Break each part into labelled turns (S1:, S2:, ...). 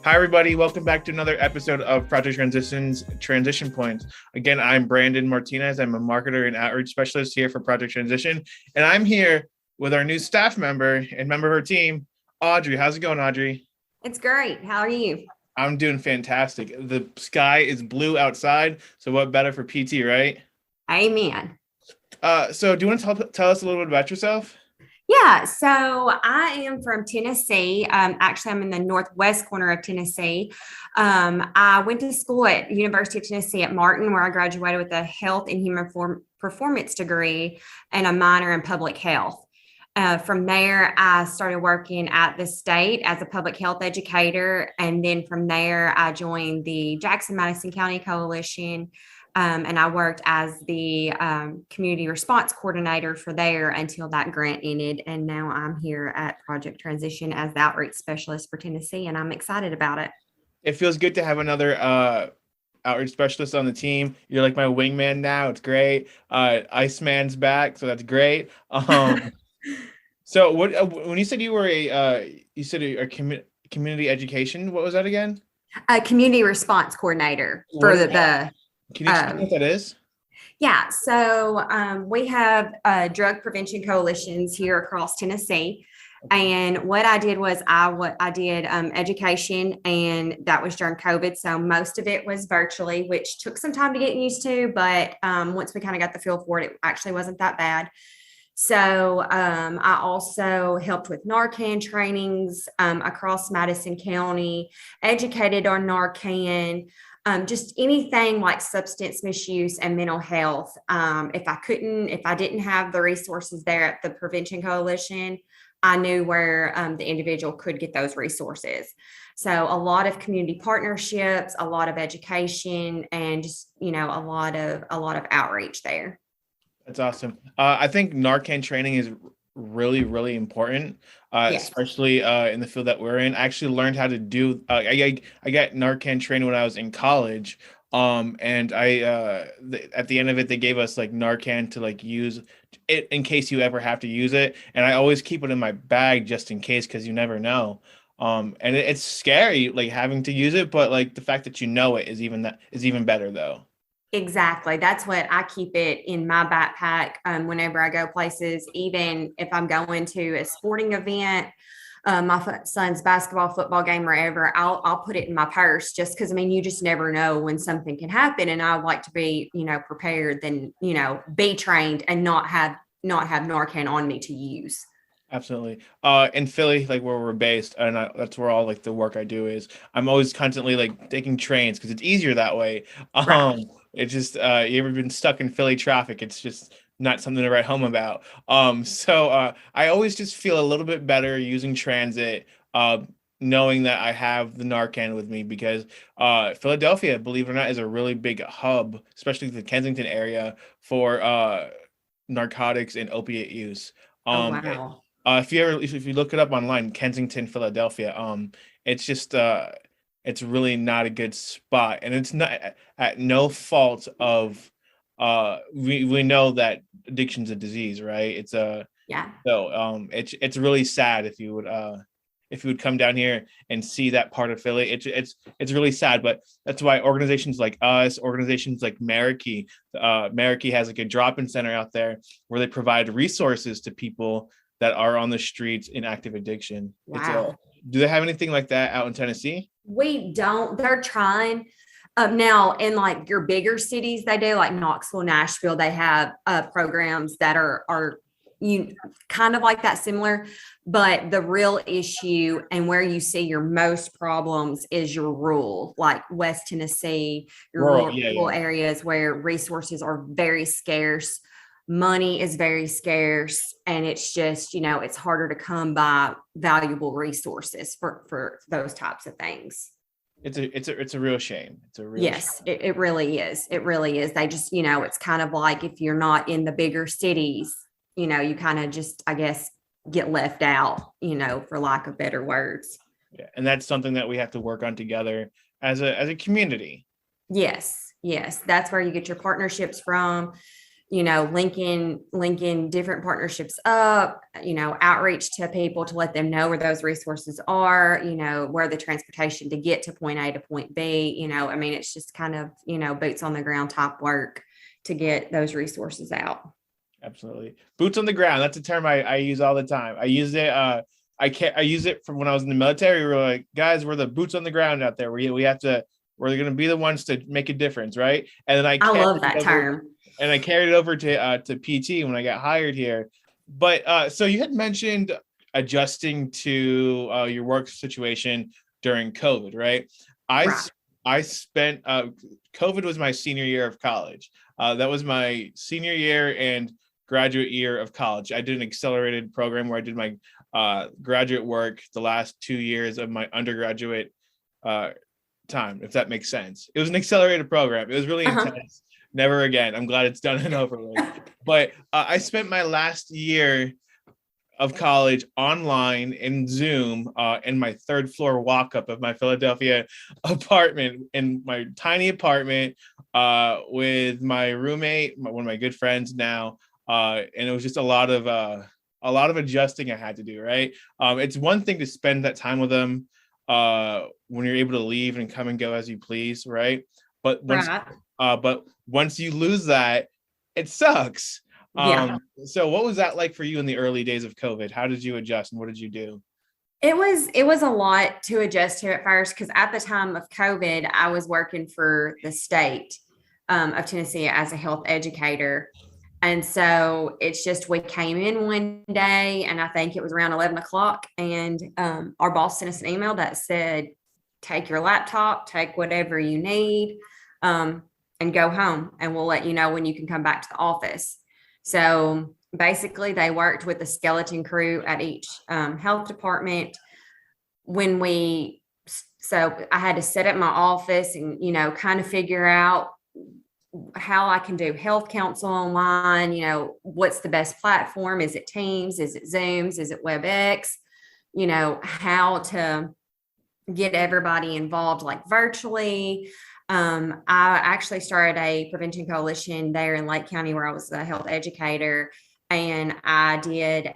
S1: Hi, everybody. Welcome back to another episode of Project Transitions Transition Points. Again, I'm Brandon Martinez. I'm a marketer and outreach specialist here for Project Transition. And I'm here with our new staff member and member of our team, Audrey. How's it going, Audrey?
S2: It's great. How are you?
S1: I'm doing fantastic. The sky is blue outside, so what better for PT, right?
S2: Amen.
S1: So do you want to tell us a little bit about yourself?
S2: Yeah, so I am from Tennessee. Actually, I'm in the northwest corner of Tennessee. I went to school at University of Tennessee at Martin, where I graduated with a health and human performance degree and a minor in public health. From there, I started working at the state as a public health educator. And then from there, I joined the Jackson-Madison County Coalition. And I worked as the community response coordinator for there until that grant ended. And now I'm here at Project Transition as the outreach specialist for Tennessee, and I'm excited about it.
S1: It feels good to have another outreach specialist on the team. You're like my wingman now. It's great. Iceman's back, so that's great. So what when you said you were a community education, what was that again?
S2: A community response coordinator for the
S1: Can you explain what that is?
S2: Yeah, so we have drug prevention coalitions here across Tennessee. And what I did was I did education, and that was during COVID. So most of it was virtually, which took some time to get used to. But once we kind of got the feel for it, it actually wasn't that bad. So I also helped with Narcan trainings across Madison County, educated on Narcan. Just anything like substance misuse and mental health. If I didn't have the resources there at the Prevention Coalition, I knew where the individual could get those resources. So a lot of community partnerships, a lot of education, and just, a lot of outreach there.
S1: That's awesome. I think Narcan training is really, really important,
S2: Yes.
S1: especially in the field that we're in. I actually learned how to do. I got Narcan training when I was in college, and at the end of it, they gave us like Narcan to like use it in case you ever have to use it, and I always keep it in my bag just in case because you never know. And it's scary like having to use it, but like the fact that you know it is even better though.
S2: Exactly. That's what I keep it in my backpack whenever I go places, even if I'm going to a sporting event, my son's basketball, football game, wherever, I'll put it in my purse just because, you just never know when something can happen. And I like to be, prepared, then, be trained and not have Narcan on me to use.
S1: Absolutely. In Philly, like where we're based, and that's where all like the work I do is. I'm always constantly like taking trains because it's easier that way.
S2: Right.
S1: It's just you ever been stuck in Philly traffic? It's just not something to write home about. So I always just feel a little bit better using transit, knowing that I have the Narcan with me because Philadelphia, believe it or not, is a really big hub, especially the Kensington area for narcotics and opiate use.
S2: Oh,
S1: Um,
S2: wow.
S1: if you look it up online, Kensington, Philadelphia, it's just it's really not a good spot, and it's not at no fault of we know that addiction's a disease, right?
S2: Yeah.
S1: It's really sad if you would come down here and see that part of Philly. It's really sad, but that's why organizations like us, organizations like Meraki has like a drop-in center out there where they provide resources to people that are on the streets in active addiction.
S2: Wow.
S1: Do they have anything like that out in Tennessee?
S2: We don't. They're trying. Now, in like your bigger cities, they do, like Knoxville, Nashville. They have programs that are kind of like that, similar. But the real issue and where you see your most problems is your rural, like West Tennessee, your rural areas where resources are very scarce. Money is very scarce, and it's just, it's harder to come by valuable resources for those types of things.
S1: It's a real shame. It's a real
S2: Yes,
S1: shame.
S2: it really is. It really is. They just, it's kind of like if you're not in the bigger cities, you kind of just, I guess, get left out, for lack of better words.
S1: Yeah, and that's something that we have to work on together as a community.
S2: Yes, that's where you get your partnerships from. linking different partnerships up, outreach to people to let them know where those resources are, where the transportation to get to point A to point B, I mean, it's just kind of, boots on the ground type work to get those resources out.
S1: Absolutely. Boots on the ground. That's a term I use all the time. I use it. I use it from when I was in the military. We were like, guys, we're the boots on the ground out there. We have to, we're going to be the ones to make a difference. Right. And then
S2: I love that term.
S1: and I carried it over to PT when I got hired here. But so you had mentioned adjusting to your work situation during COVID, right?
S2: Right.
S1: I spent COVID was my senior year of college. That was my senior year and graduate year of college. I did an accelerated program where I did my graduate work the last 2 years of my undergraduate time, if that makes sense. It was an accelerated program. It was really intense. Never again. I'm glad it's done and over with. But I spent my last year of college online in Zoom in my third floor walk up of my Philadelphia apartment, in my tiny apartment with my roommate, one of my good friends now. And it was just a lot of adjusting I had to do, right? It's one thing to spend that time with them when you're able to leave and come and go as you please, right? But once you lose that, it sucks.
S2: Yeah.
S1: So what was that like for you in the early days of COVID? How did you adjust and what did you do?
S2: It was a lot to adjust to at first, because at the time of COVID, I was working for the state of Tennessee as a health educator. And so it's just, we came in one day and I think it was around 11 o'clock, and our boss sent us an email that said, take your laptop, take whatever you need, and go home, and we'll let you know when you can come back to the office. So basically they worked with the skeleton crew at each health department. So I had to set up my office and, kind of figure out how I can do health counsel online, what's the best platform? Is it Teams? Is it Zooms? Is it WebEx? How to get everybody involved, like virtually. I actually started a prevention coalition there in Lake County where I was a health educator. And I did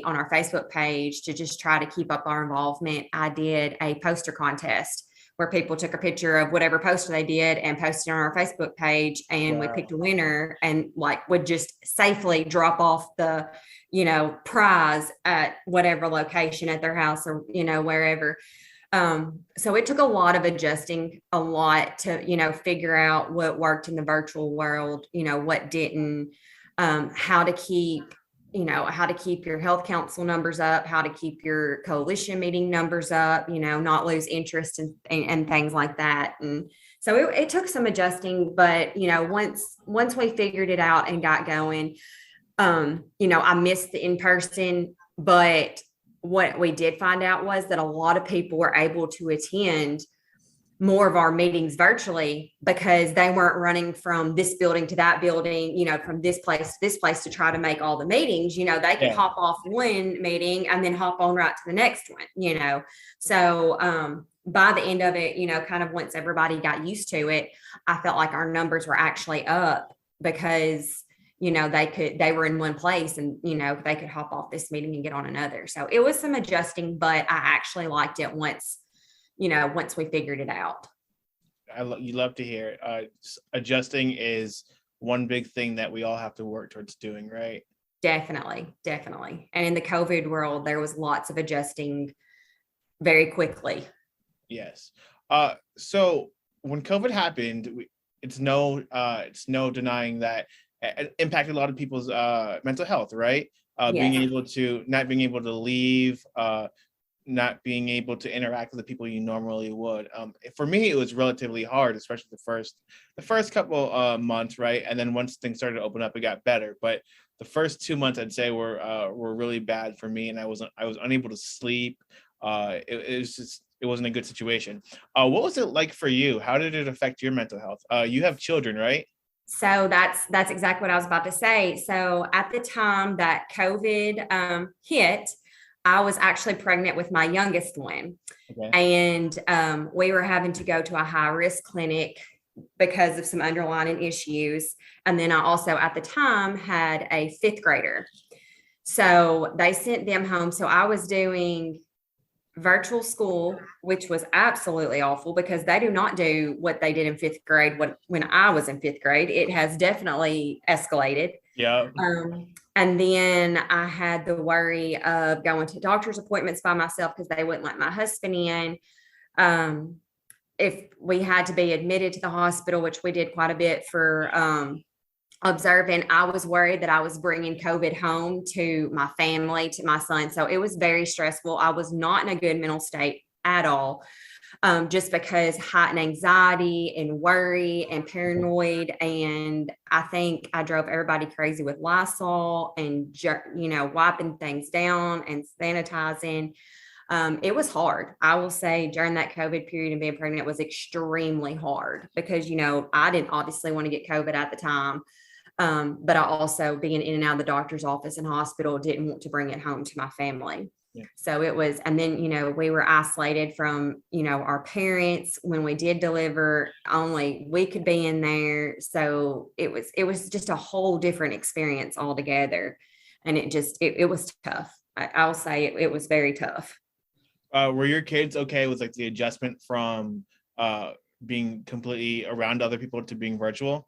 S2: on our Facebook page, to just try to keep up our involvement, I did a poster contest where people took a picture of whatever poster they did and posted on our Facebook page. And we picked a winner and would just safely drop off the, prize at whatever location at their house or, wherever. So it took a lot of adjusting, a lot to, figure out what worked in the virtual world, what didn't, how to keep your health council numbers up, how to keep your coalition meeting numbers up, not lose interest and things like that. And so it took some adjusting, but, once we figured it out and got going, I missed the in-person, but what we did find out was that a lot of people were able to attend more of our meetings virtually because they weren't running from this building to that building, from this place to this place to try to make all the meetings. They could hop off one meeting and then hop on right to the next one, So by the end of it, kind of once everybody got used to it, I felt like our numbers were actually up because they were in one place and, they could hop off this meeting and get on another. So it was some adjusting, but I actually liked it once we figured it out.
S1: You love to hear it. Adjusting is one big thing that we all have to work towards doing, right?
S2: Definitely. And in the COVID world, there was lots of adjusting very quickly.
S1: Yes. So when COVID happened, it's no denying that it impacted a lot of people's mental health, right? Not being able to leave, not being able to interact with the people you normally would. For me, it was relatively hard, especially the first couple months, right? And then once things started to open up, it got better. But the first 2 months, I'd say, were really bad for me, and I was unable to sleep. It wasn't a good situation. What was it like for you? How did it affect your mental health? You have children, right?
S2: So that's exactly what I was about to say. So at the time that COVID hit, I was actually pregnant with my youngest one. Okay. And we were having to go to a high risk clinic because of some underlying issues. And then I also at the time had a fifth grader. So they sent them home. So I was doing virtual school, which was absolutely awful because they do not do what they did in fifth grade when I was in fifth grade. It has definitely escalated.
S1: Yeah.
S2: And then I had the worry of going to doctor's appointments by myself because they wouldn't let my husband in. If we had to be admitted to the hospital, which we did quite a bit for observing, I was worried that I was bringing COVID home to my family, to my son. So it was very stressful. I was not in a good mental state at all. Just because heightened anxiety and worry and paranoid. And I think I drove everybody crazy with Lysol and, wiping things down and sanitizing. It was hard. I will say during that COVID period and being pregnant was extremely hard because, I didn't obviously want to get COVID at the time. But I also, being in and out of the doctor's office and hospital, didn't want to bring it home to my family. Yeah. So it was, and then, we were isolated from, our parents when we did deliver, only we could be in there. So it was just a whole different experience altogether. And it was tough. I'll say it was very tough.
S1: Were your kids okay with like the adjustment from being completely around other people to being virtual?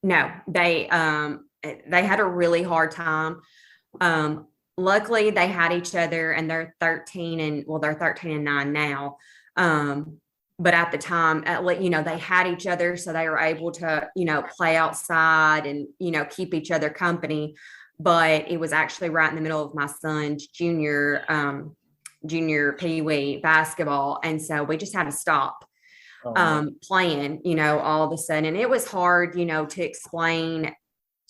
S2: No, they had a really hard time. Luckily they had each other and they're 13 and 9 now. But at the time, they had each other. So they were able to, play outside and, keep each other company. But it was actually right in the middle of my son's junior Pee Wee basketball. And so we just had to stop playing, all of a sudden. And it was hard, to explain,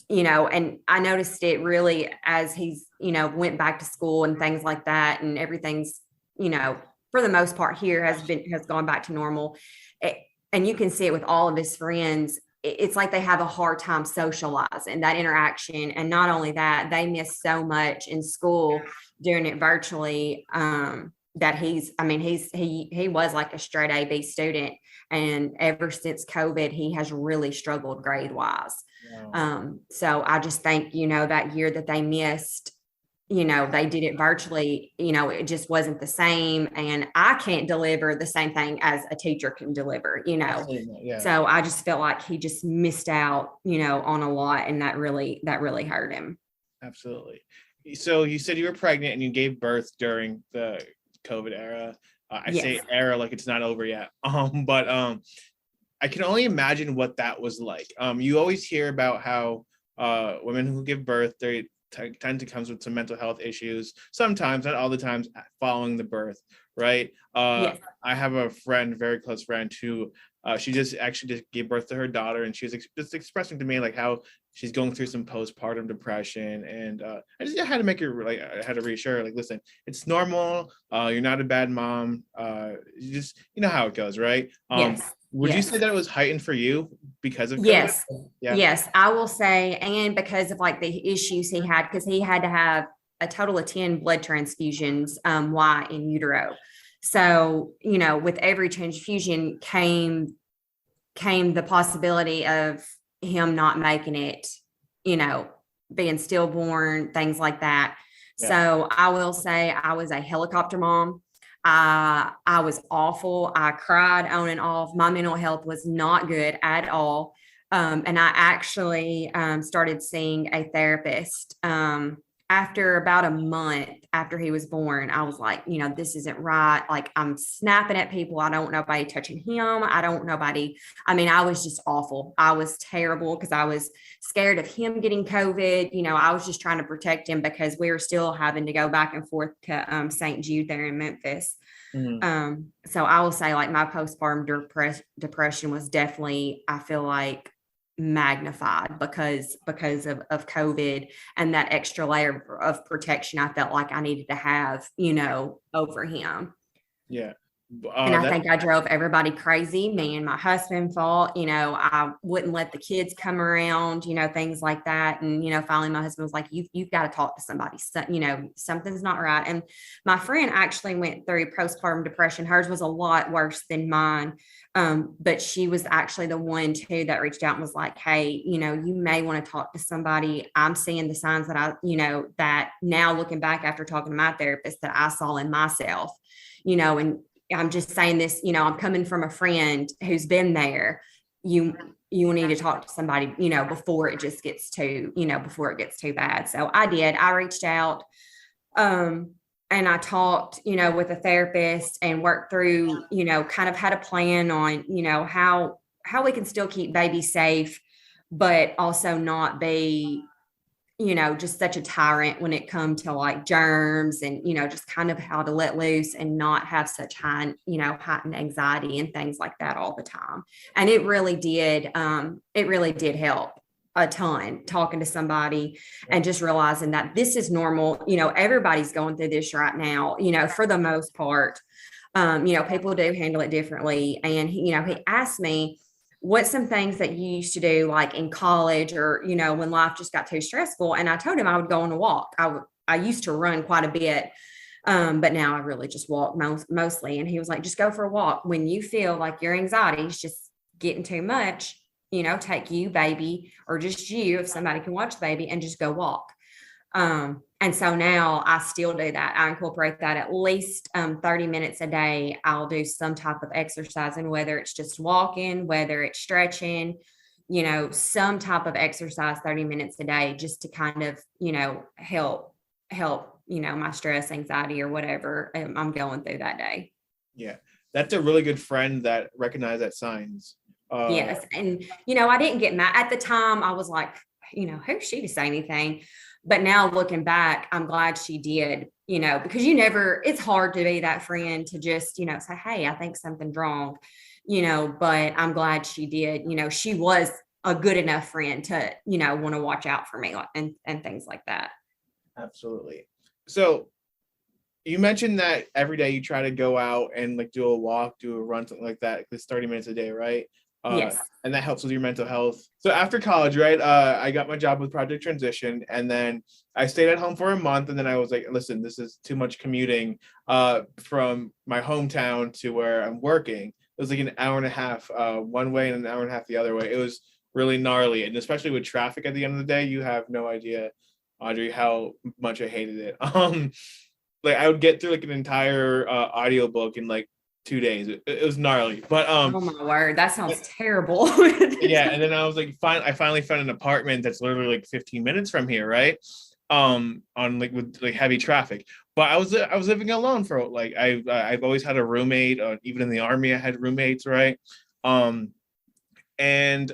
S2: and I noticed it really as he's, went back to school and things like that. And everything's, for the most part here has gone back to normal. And you can see it with all of his friends. It's like they have a hard time socializing that interaction. And not only that, they miss so much in school doing it virtually. That he was like a straight A-B student. And ever since COVID, he has really struggled grade wise. Wow. So I just think, that year that they missed, they did it virtually, it just wasn't the same. And I can't deliver the same thing as a teacher can deliver, Yeah. So I just felt like he just missed out, on a lot. And that really hurt him.
S1: Absolutely. So you said you were pregnant and you gave birth during the COVID era. I yes. say era like it's not over yet. But I can only imagine what that was like. You always hear about how women who give birth, they tend to come with some mental health issues. Sometimes, not all the times, following the birth, right? Yes. I have a friend, very close friend, who she just gave birth to her daughter, and she was just expressing to me like how she's going through some postpartum depression, and I had to make her I had to reassure her, like, listen, it's normal. You're not a bad mom. You just how it goes, right?
S2: Yes.
S1: Would
S2: yes.
S1: you say that it was heightened for you because of COVID?
S2: Yes. Yeah. Yes, I will say, and because of like the issues he had, because he had to have a total of 10 blood transfusions while in utero. So, with every transfusion came the possibility of him not making it, being stillborn, things like that. Yeah. So I will say I was a helicopter mom. I was awful. I cried on and off. My mental health was not good at all. And I actually started seeing a therapist after about a month after he was born. I was like, this isn't right. Like, I'm snapping at people. I don't want nobody touching him. I was just awful. I was terrible because I was scared of him getting COVID. I was just trying to protect him because we were still having to go back and forth to St. Jude there in Memphis. Mm-hmm. So I will say, like, my postpartum depression was definitely, I feel like, magnified because of COVID and that extra layer of protection I felt like I needed to have, over him.
S1: Yeah.
S2: And I
S1: That
S2: think I drove everybody crazy. Me and my husband fought, I wouldn't let the kids come around, things like that. And, finally my husband was like, you've got to talk to somebody. So, something's not right. And my friend actually went through postpartum depression. Hers was a lot worse than mine. But she was actually the one too that reached out and was like, hey, you may want to talk to somebody. I'm seeing the signs that that now looking back after talking to my therapist that I saw in myself, and I'm just saying this, I'm coming from a friend who's been there. You need to talk to somebody, before it just gets too, before it gets too bad. So I did. I reached out, and I talked, with a therapist and worked through, kind of had a plan on, how we can still keep baby safe, but also not be, just such a tyrant when it comes to like germs and, just kind of how to let loose and not have such high, heightened anxiety and things like that all the time. And it really did help a ton talking to somebody and just realizing that this is normal. Everybody's going through this right now, for the most part. People do handle it differently. And he asked me, what's some things that you used to do like in college or, when life just got too stressful? And I told him I would go on a walk. I used to run quite a bit. But now I really just walk mostly. And he was like, just go for a walk. When you feel like your anxiety is just getting too much, take you, baby, or just you, if somebody can watch the baby, and just go walk. And so now I still do that. I incorporate that at least 30 minutes a day. I'll do some type of exercise, and whether it's just walking, whether it's stretching, some type of exercise 30 minutes a day, just to kind of, help, my stress, anxiety, or whatever I'm going through that day.
S1: Yeah, that's a really good friend that recognized that signs.
S2: Yes. And, I didn't get mad at the time. I was like, who's she to say anything? But now looking back, I'm glad she did, because it's hard to be that friend to just, say, hey, I think something's wrong, but I'm glad she did. She was a good enough friend to, want to watch out for me and things like that.
S1: Absolutely. So you mentioned that every day you try to go out and like do a walk, do a run, something like that, this 30 minutes a day, right?
S2: Yes.
S1: And that helps with your mental health. So after college, right, I got my job with Project Transition, and then I stayed at home for a month, and then I was like, listen, this is too much commuting from my hometown to where I'm working. It was like an hour and a half one way and an hour and a half the other way. It was really gnarly, and especially with traffic at the end of the day, you have no idea, Audrey, how much I hated it. Like I would get through like an entire audiobook in like 2 days. It was gnarly, but
S2: Oh my word, that sounds terrible.
S1: yeah. And then I was like, fine. I finally found an apartment that's literally like 15 minutes from here, right? On like with like heavy traffic. But I was living alone for like I've always had a roommate. Even in the army, I had roommates, right? And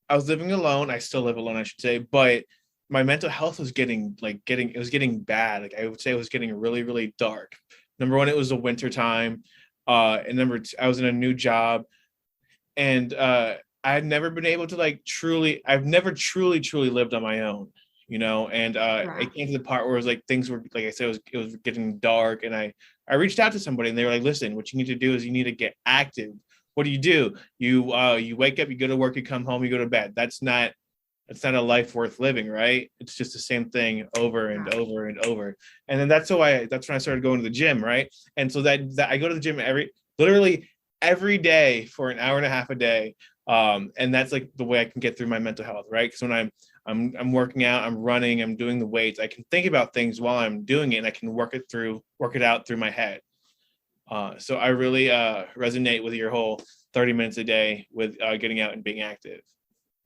S1: I was living alone. I still live alone, I should say, but my mental health was getting bad. Like I would say it was getting really, really dark. Number one, it was the winter time. And number two, I was in a new job, and I had never been able to I've never truly lived on my own, and
S2: Right.
S1: it came to the part where it was like things were, like I said, it was getting dark, and I reached out to somebody, and they were like, listen, what you need to do is you need to get active. What do? You wake up, you go to work, you come home, you go to bed. That's not a life worth living, right? It's just the same thing over and over and over. And then that's when I started going to the gym, right? And so that I go to the gym literally every day for an hour and a half a day. And that's like the way I can get through my mental health, right? Because when I'm working out, I'm running, I'm doing the weights, I can think about things while I'm doing it, and I can work it out through my head. So I really resonate with your whole 30 minutes a day with getting out and being active.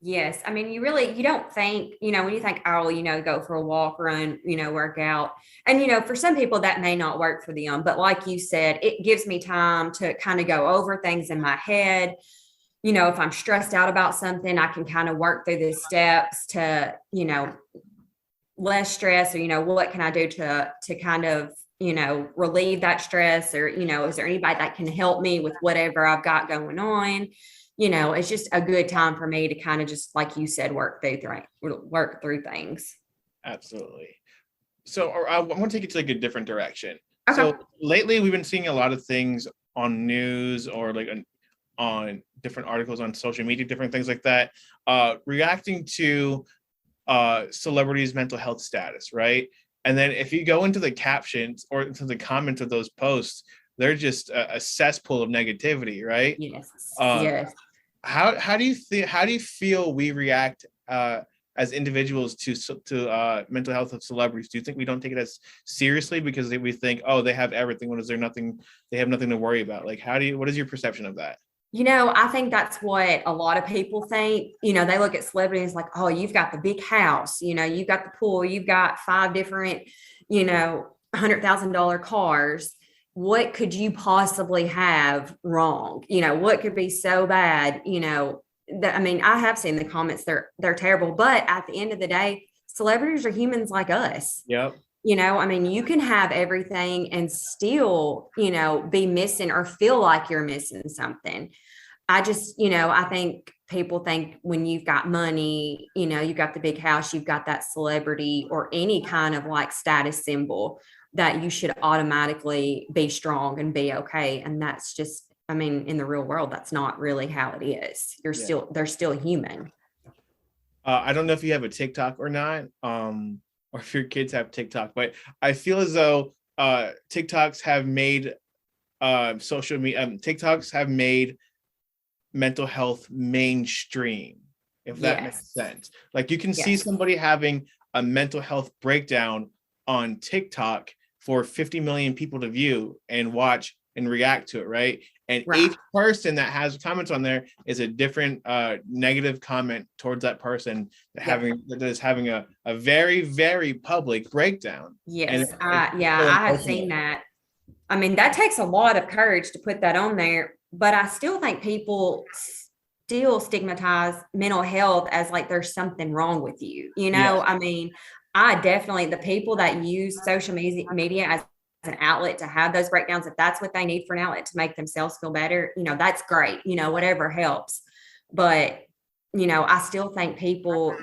S2: Yes. I mean, you don't think, when you think, oh, go for a walk, run, work out. And, for some people that may not work for them. But like you said, it gives me time to kind of go over things in my head. If I'm stressed out about something, I can kind of work through the steps to, less stress, or, what can I do to kind of, relieve that stress, or, is there anybody that can help me with whatever I've got going on? It's just a good time for me to kind of just, like you said, work through things.
S1: Absolutely. So I want to take it to like a different direction.
S2: Okay.
S1: So lately we've been seeing a lot of things on news or like on different articles on social media, different things like that, reacting to celebrities' mental health status, right? And then if you go into the captions or into the comments of those posts, they're just a cesspool of negativity, right?
S2: Yes.
S1: Uh,
S2: Yes.
S1: how do you feel we react as individuals to mental health of celebrities? Do you think we don't take it as seriously because we think, oh, they have everything? What is there nothing? They have nothing to worry about. Like, what is your perception of that?
S2: I think that's what a lot of people think. They look at celebrities like, oh, you've got the big house, you've got the pool, you've got five different, $100,000 cars. What could you possibly have wrong? What could be so bad? That, I mean, I have seen the comments, they're terrible, but at the end of the day, celebrities are humans like us.
S1: Yep.
S2: I mean, you can have everything and still, be missing or feel like you're missing something. I think people think when you've got money, you've got the big house, you've got that celebrity or any kind of like status symbol, that you should automatically be strong and be okay. And that's just, I mean, in the real world, that's not really how it is.
S1: Yeah.
S2: They're still human.
S1: I don't know if you have a TikTok or not, or if your kids have TikTok, but I feel as though TikToks have made social media, TikToks have made mental health mainstream, if that makes sense. Like you can see somebody having a mental health breakdown on TikTok for 50 million people to view and watch and react to it, right? And each person that has comments on there is a different negative comment towards that person that is having a very, very public breakdown.
S2: Yes, I have seen that. I mean, that takes a lot of courage to put that on there, but I still think people still stigmatize mental health as like there's something wrong with you. I mean, I definitely, the people that use social media as an outlet to have those breakdowns, if that's what they need for an outlet to make themselves feel better, that's great, whatever helps. But, I still think people,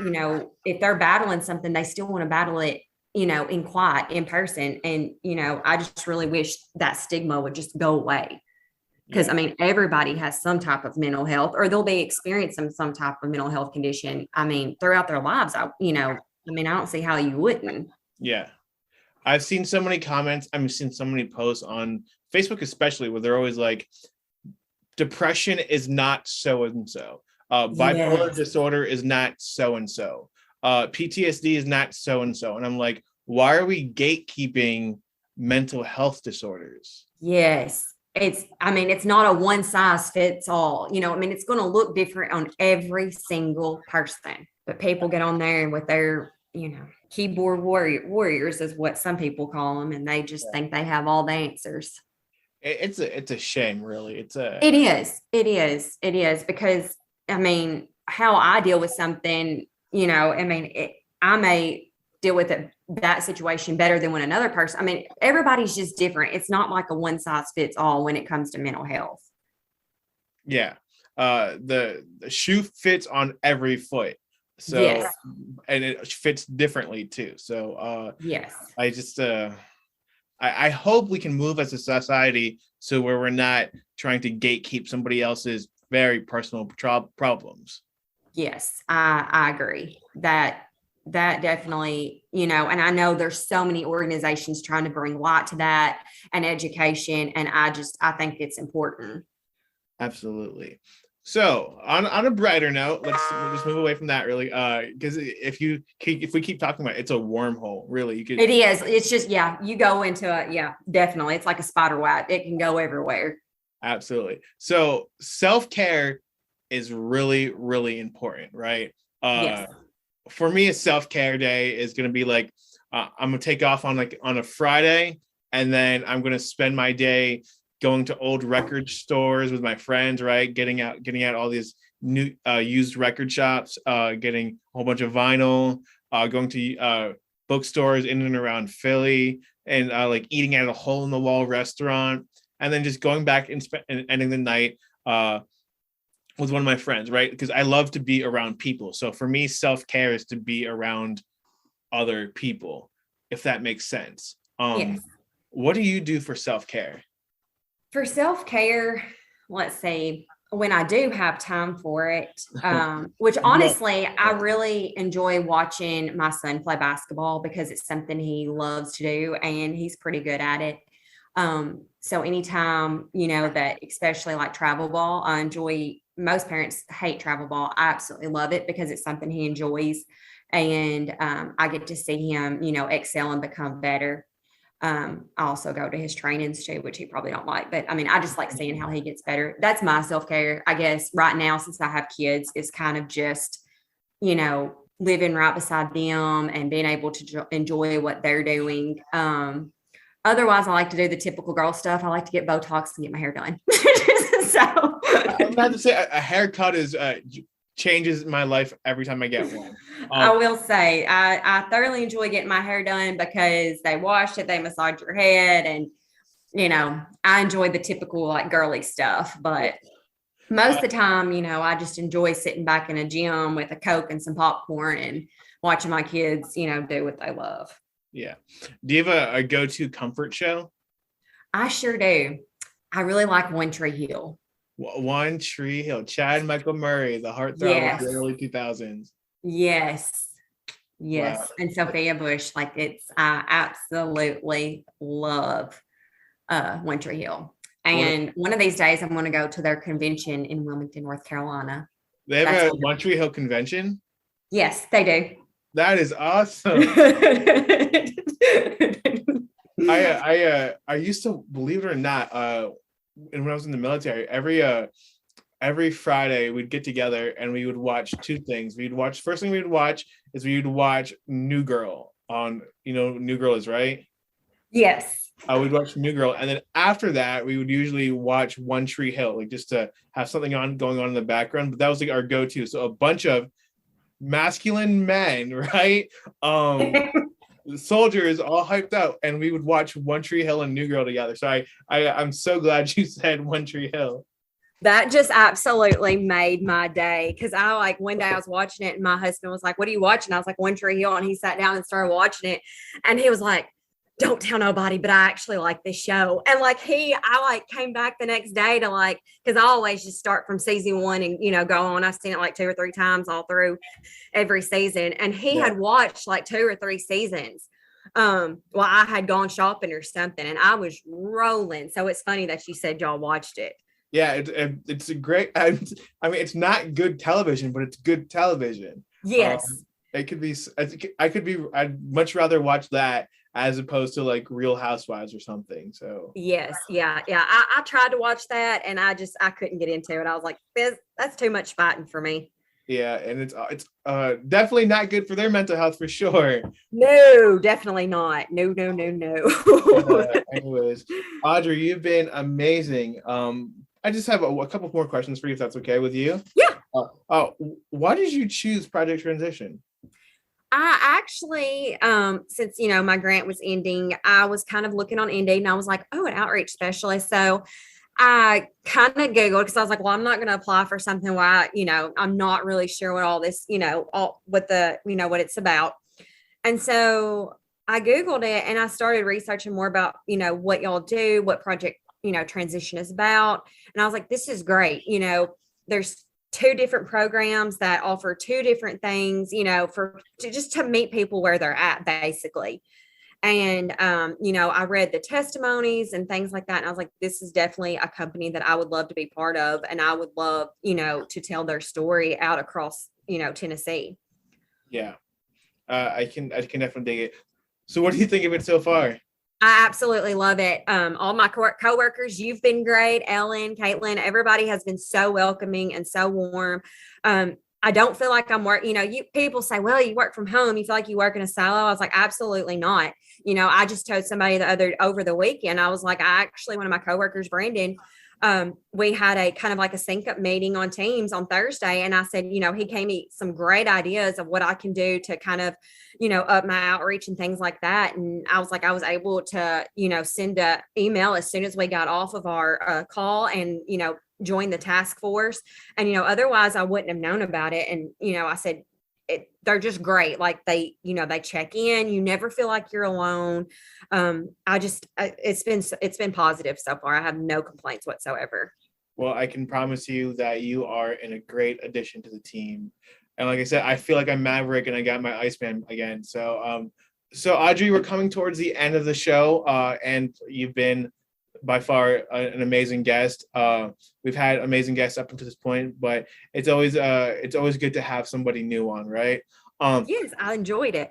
S2: if they're battling something, they still want to battle it, in quiet, in person. And, I just really wish that stigma would just go away. Because I mean, everybody has some type of mental health, or they'll be experiencing some type of mental health condition. I mean, throughout their lives, I don't see how you wouldn't.
S1: Yeah. I've seen so many comments. I've seen so many posts on Facebook, especially, where they're always like, depression is not so-and-so. Bipolar disorder is not so-and-so. PTSD is not so-and-so. And I'm like, why are we gatekeeping mental health disorders?
S2: Yes. It's not a one size fits all. It's going to look different on every single person. But people get on there and with their, keyboard warriors is what some people call them, and they just think they have all the answers.
S1: It's a shame, really.
S2: It is because I mean, how I deal with something, I may deal with that situation better than when another person. I mean, everybody's just different. It's not like a one size fits all when it comes to mental health.
S1: Yeah. The shoe fits on every foot. So, and it fits differently too. So, I just, I hope we can move as a society so where we're not trying to gatekeep somebody else's very personal problems.
S2: Yes, I agree that definitely, and I know there's so many organizations trying to bring light to that and education. And I think it's important.
S1: Absolutely. So on a brighter note, let's just move away from that really. Because if we keep talking about it, it's a wormhole, really.
S2: It is. It's just, you go into it. Yeah, definitely. It's like a spider web. It can go everywhere.
S1: Absolutely. So self-care is really, really important, right? For me, a self-care day is going to be like, I'm going to take off on a Friday, and then I'm going to spend my day going to old record stores with my friends, right? Getting out all these new used record shops, getting a whole bunch of vinyl, going to bookstores in and around Philly, and like eating at a hole in the wall restaurant, and then just going back and ending the night with one of my friends, right? Because I love to be around people. So for me, self-care is to be around other people, if that makes sense. What do you do for self-care?
S2: For self-care, let's see, when I do have time for it, which
S1: Yeah.
S2: honestly, I really enjoy watching my son play basketball because it's something he loves to do and he's pretty good at it. So anytime, that especially like travel ball, I enjoy. Most parents hate travel ball. I absolutely love it because it's something he enjoys. And I get to see him, excel and become better. I also go to his trainings too, which he probably don't like, but I mean, I just like seeing how he gets better. That's my self-care, I guess, right now, since I have kids, is kind of just, living right beside them and being able to enjoy what they're doing. Otherwise, I like to do the typical girl stuff. I like to get Botox and get my hair done. So
S1: I'm about to say a haircut is changes my life every time I get one.
S2: I will say I thoroughly enjoy getting my hair done because they wash it, they massage your head, and I enjoy the typical like girly stuff. But most of the time, I just enjoy sitting back in a gym with a Coke and some popcorn and watching my kids, do what they love.
S1: Yeah. Do you have a go-to comfort show?
S2: I sure do. I really like One Tree Hill.
S1: One Tree Hill, Chad Michael Murray, the heartthrob of
S2: Yes.
S1: the early 2000s.
S2: Yes. Yes.
S1: Wow.
S2: And Sophia Bush, like I absolutely love One Tree Hill. And one of these days I'm going to go to their convention in Wilmington, North Carolina.
S1: They have a One Tree Hill convention?
S2: Yes, they do.
S1: That is awesome. I used to, believe it or not, when I was in the military, every Friday we'd get together and we would watch two things. First thing we would watch New Girl on, New Girl is right.
S2: Yes.
S1: We'd watch New Girl, and then after that we would usually watch One Tree Hill, like just to have something going on in the background. But that was like our go-to. So a bunch of masculine men, right? Soldiers all hyped out, and we would watch One Tree Hill and New Girl together. So I'm so glad you said One Tree Hill.
S2: That just absolutely made my day, because one day I was watching it and my husband was like, "What are you watching?" I was like, One Tree Hill, and he sat down and started watching it, and he was like, "Don't tell nobody, but I actually like this show." And I came back the next day to because I always just start from season one and go on. I've seen it like 2 or 3 times all through every season, and he had watched like 2 or 3 seasons. I had gone shopping or something, and I was rolling. So it's funny that you said y'all watched it.
S1: Yeah, it's a great. I mean, it's not good television, but it's good television.
S2: Yes,
S1: it could be. I'd much rather watch that as opposed to like Real Housewives or something. So
S2: yes, yeah. I tried to watch that, and I couldn't get into it. I was like, that's too much fighting for me.
S1: Yeah, and it's definitely not good for their mental health for sure.
S2: No, definitely not. No.
S1: Anyways, Audrey, you've been amazing. I just have a couple more questions for you, if that's okay with you.
S2: Yeah.
S1: Why did you choose Project Transition?
S2: I actually, since my grant was ending, I was kind of looking on Indeed, and I was like, oh, an outreach specialist. So I kind of Googled, because I was like, well, I'm not going to apply for something where I'm not really sure what all this, what it's about. And so I Googled it, and I started researching more about, what y'all do, what Project, Transition is about. And I was like, this is great. There's 2 different programs that offer 2 different things, just to meet people where they're at, basically. And, I read the testimonies and things like that. And I was like, this is definitely a company that I would love to be part of. And I would love, to tell their story out across, Tennessee.
S1: Yeah, I can definitely dig it. So what do you think of it so far?
S2: I absolutely love it. All my coworkers, you've been great. Ellen, Caitlin, everybody has been so welcoming and so warm. I don't feel like I'm working, people say, well, you work from home. You feel like you work in a silo. I was like, absolutely not. I just told somebody over the weekend, I was like, one of my coworkers, Brandon, we had a kind of like a sync up meeting on Teams on Thursday. And I said, he gave me some great ideas of what I can do to kind of, up my outreach and things like that. And I was like, I was able to, send an email as soon as we got off of our call and, join the task force. And, otherwise I wouldn't have known about it. And, I said, they're just great. Like they check in. You never feel like you're alone. It's been positive so far. I have no complaints whatsoever.
S1: Well, I can promise you that you are in a great addition to the team. And like I said, I feel like I'm Maverick and I got my Iceman again. So Audrey, we're coming towards the end of the show, and you've been by far an amazing guest. We've had amazing guests up until this point, but it's always good to have somebody new on, right?
S2: Yes, I enjoyed it.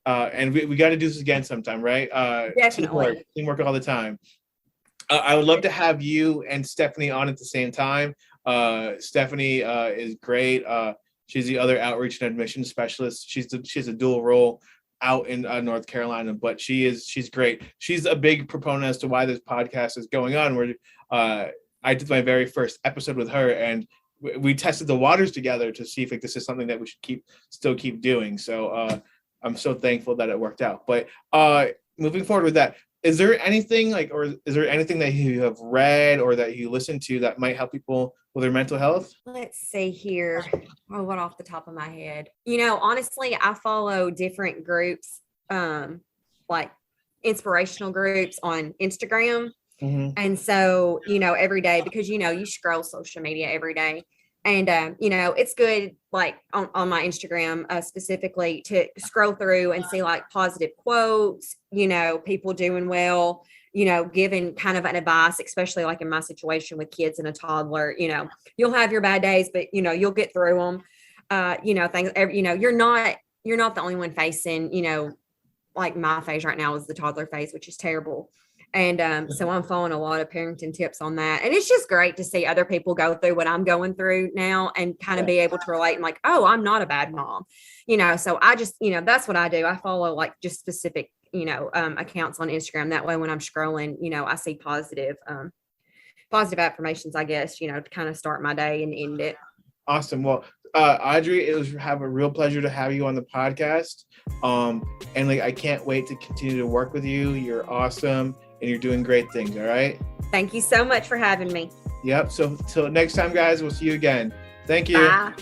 S1: And we got to do this again sometime, right?
S2: Definitely.
S1: Teamwork all the time. I would love to have you and Stephanie on at the same time. Stephanie is great. She's the other outreach and admission specialist. She's a dual role out in North Carolina, but she's great. She's a big proponent as to why this podcast is going on. Where I did my very first episode with her, and we tested the waters together to see if this is something that we should still keep doing. So I'm so thankful that it worked out. But moving forward with that, is there anything that you have read or that you listen to that might help people with their mental health?
S2: Let's see here. Oh, what off the top of my head? Honestly, I follow different groups, like inspirational groups on Instagram.
S1: Mm-hmm.
S2: And so, every day, because, you scroll social media every day. And, it's good, like on my Instagram specifically, to scroll through and see like positive quotes, people doing well, giving kind of an advice, especially like in my situation with kids and a toddler. You'll have your bad days, but, you'll get through them. Things, you're not the only one facing, like my phase right now is the toddler phase, which is terrible. And so I'm following a lot of parenting tips on that. And it's just great to see other people go through what I'm going through now and kind of be able to relate and like, oh, I'm not a bad mom, so I just, that's what I do. I follow like just specific, accounts on Instagram. That way, when I'm scrolling, I see positive affirmations, I guess, to kind of start my day and end it.
S1: Awesome. Well, Audrey, it was have a real pleasure to have you on the podcast. And like, I can't wait to continue to work with you. You're awesome. And you're doing great things, all right?
S2: Thank you so much for having me.
S1: Yep. So till next time, guys, we'll see you again. Thank you.
S2: Bye.